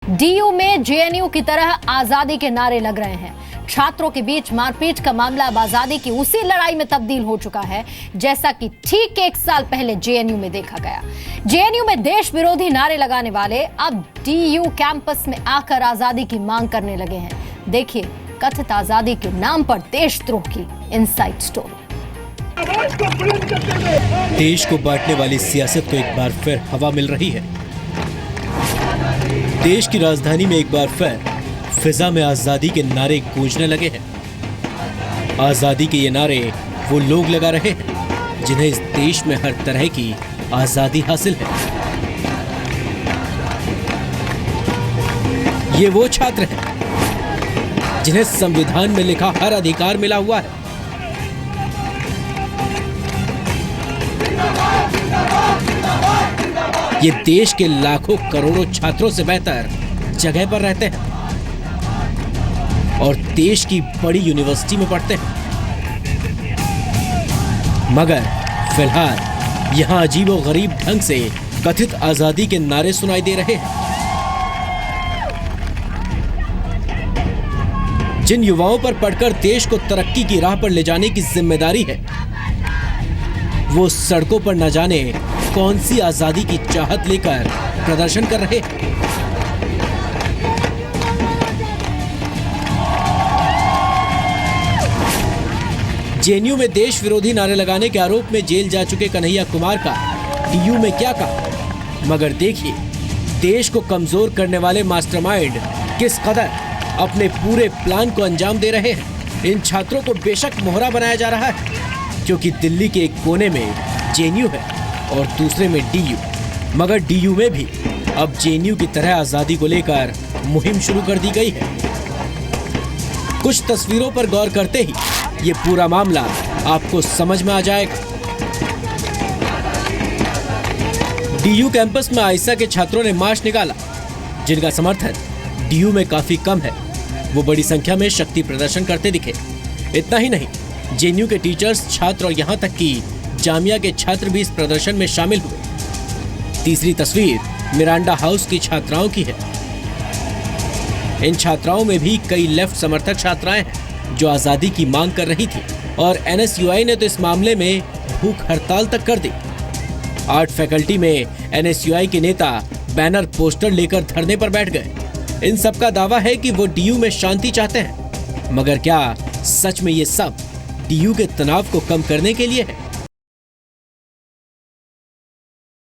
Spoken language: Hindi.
डीयू में जेएनयू की तरह आजादी के नारे लग रहे हैं। छात्रों के बीच मारपीट का मामला अब आजादी की उसी लड़ाई में तब्दील हो चुका है जैसा कि ठीक 1 साल पहले जेएनयू में देखा गया। जेएनयू में देश विरोधी नारे लगाने वाले अब डीयू कैंपस में आकर आजादी की मांग करने लगे हैं। देखिए कथित आजादी के नाम पर देशद्रोह की इनसाइड स्टोरी। देश को बांटने वाली सियासत को एक बार फिर हवा मिल रही है। देश की राजधानी में एक बार फिर फिजा में आजादी के नारे गूंजने लगे हैं। आजादी के ये नारे वो लोग लगा रहे हैं जिन्हें इस देश में हर तरह की आजादी हासिल है। ये वो छात्र हैं जिन्हें संविधान में लिखा हर अधिकार मिला हुआ है। ये देश के लाखों करोड़ों छात्रों से बेहतर जगह पर रहते हैं और देश की बड़ी यूनिवर्सिटी में पढ़ते हैं, मगर फिलहाल यहां अजीबोगरीब ढंग से कथित आजादी के नारे सुनाई दे रहे हैं। जिन युवाओं पर पढ़कर देश को तरक्की की राह पर ले जाने की जिम्मेदारी है, वो सड़कों पर न जाने कौन सी आजादी की चाहत लेकर प्रदर्शन कर रहे हैं। जेएनयू में देश विरोधी नारे लगाने के आरोप में जेल जा चुके कन्हैया कुमार का डीयू में क्या कहा, मगर देखिए देश को कमजोर करने वाले मास्टरमाइंड किस कदर अपने पूरे प्लान को अंजाम दे रहे हैं। इन छात्रों को बेशक मोहरा बनाया जा रहा है क्योंकि दिल्ली के एक कोने में जेएनयू है और दूसरे में डीयू, मगर डीयू में भी अब जेएनयू की तरह आजादी को लेकर मुहिम शुरू कर दी गई है। कुछ तस्वीरों पर गौर करते ही ये पूरा मामला आपको समझ में आ जाएगा। डीयू कैंपस में आईसा के छात्रों ने मार्च निकाला, जिनका समर्थन डीयू में काफी कम है। वो बड़ी संख्या में शक्ति प्रदर्शन करते दिखे। इतना ही नहीं, जेएनयू के टीचर्स, छात्र और यहाँ तक कि जामिया के छात्र भी इस प्रदर्शन में शामिल हुए। तीसरी तस्वीर मिरांडा हाउस की छात्राओं की है। इन छात्राओं में भी कई लेफ्ट समर्थक छात्राएं हैं जो आजादी की मांग कर रही थी और एनएसयूआई ने तो इस मामले में भूख हड़ताल तक कर दी। आर्ट फैकल्टी में एनएसयूआई के नेता बैनर पोस्टर लेकर धरने पर बैठ गए। इन सबका दावा है कि वो डीयू में शांति चाहते हैं, मगर क्या सच में ये सब डीयू के तनाव को कम करने के लिए है?